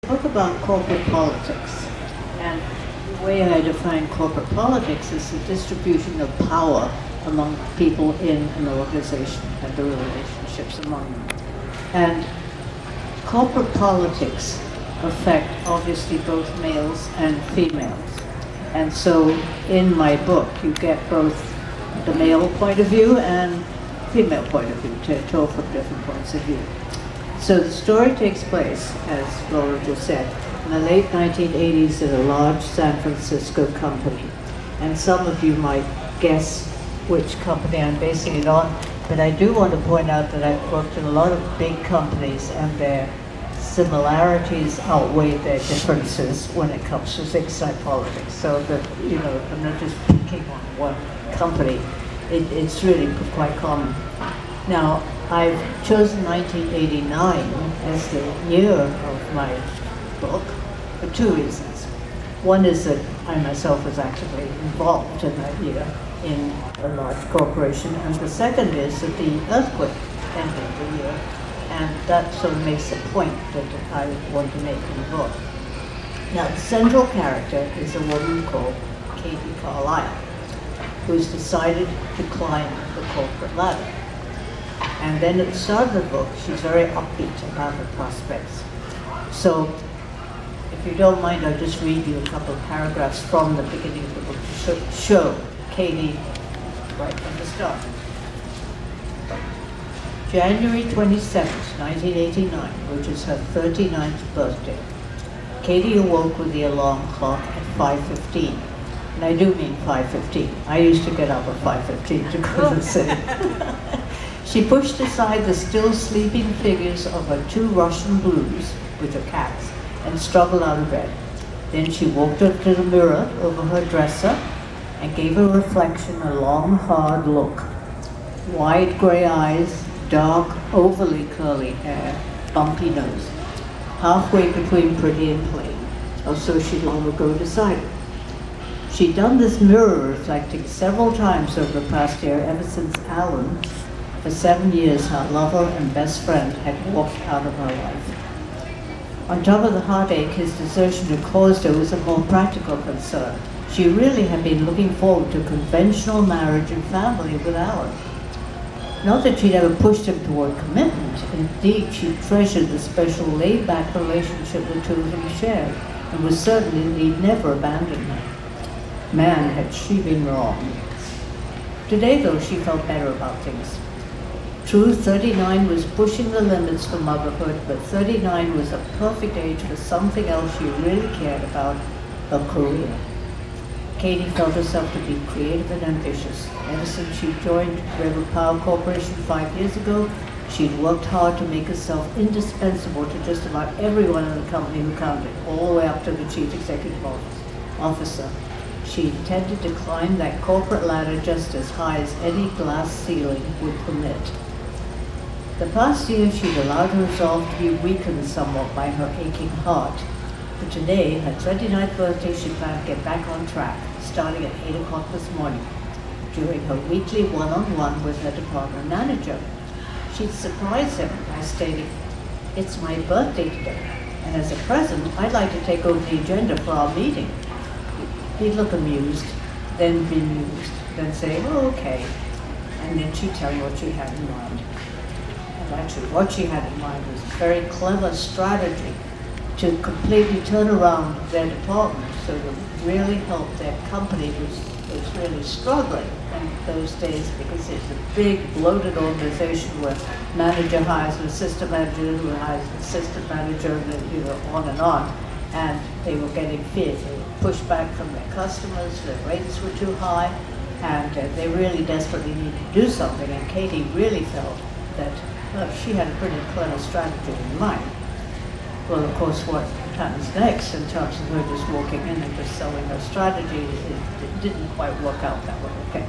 Talk about corporate politics. And the way I define corporate politics is the distribution of power among people in an organization and the relationships among them. And corporate politics affect obviously both males and females. And so in my book you get both the male point of view and female point of view, told from different points of view. So the story takes place, as Laurel just said, in the late 1980s at a large San Francisco company. And some of you might guess which company I'm basing it on, but I do want to point out that I've worked in a lot of big companies and their similarities outweigh their differences when it comes to things like politics. So that, you know, I'm not just picking on one company. It's really quite common. Now, I've chosen 1989 as the year of my book for two reasons. One is that I myself was actively involved in that year in a large corporation, and the second is that the earthquake ended the year, and that sort of makes a point that I want to make in the book. Now, the central character is a woman called Katie Carlisle, who's decided to climb the corporate ladder. And then at the start of the book, she's very upbeat about her prospects. So, if you don't mind, I'll just read you a couple of paragraphs from the beginning of the book to show Katie right from the start. January 27th, 1989, which is her 39th birthday. Katie awoke with the alarm clock at 5:15. And I do mean 5:15. I used to get up at 5:15 to go to the city. She pushed aside the still sleeping figures of her two Russian blues, which are cats, and struggled out of bed. Then she walked up to the mirror over her dresser and gave her reflection a long, hard look. Wide gray eyes, dark, overly curly hair, bumpy nose, halfway between pretty and plain, or so she'd long ago decided. She'd done this mirror reflecting several times over the past year, ever since Alan, for 7 years, her lover and best friend, had walked out of her life. On top of the heartache his desertion had caused her was a more practical concern. She really had been looking forward to conventional marriage and family with Alan. Not that she'd ever pushed him toward commitment. Indeed, she treasured the special laid-back relationship the two of them shared, and was certain that he'd never abandon her. Man, had she been wrong. Today, though, she felt better about things. True, 39 was pushing the limits for motherhood, but 39 was a perfect age for something else she really cared about, her career. Katie felt herself to be creative and ambitious. Ever since she joined River Power Corporation 5 years ago, she'd worked hard to make herself indispensable to just about everyone in the company who counted, all the way up to the chief executive officer. She intended to climb that corporate ladder just as high as any glass ceiling would permit. The past year, she'd allowed her resolve to be weakened somewhat by her aching heart. But today, her 29th birthday, she planned to get back on track, starting at 8 o'clock this morning, during her weekly one-on-one with her department manager. She'd surprise him by stating, "It's my birthday today, and as a present, I'd like to take over the agenda for our meeting." He'd look amused, then bemused, then say, "Oh, okay," and then she'd tell him what she had in mind. And actually, what she had in mind was a very clever strategy to completely turn around their department so that really help their company, which was really struggling in those days because it's a big, bloated organization where manager hires an assistant manager who hires an assistant manager, and, you know, on. And they were getting pushback from their customers, their rates were too high, and they really desperately needed to do something. And Katie really felt that she had a pretty clever strategy in mind. Well, of course, what happens next in terms of her just walking in and just selling her strategy, it didn't quite work out that way. Okay.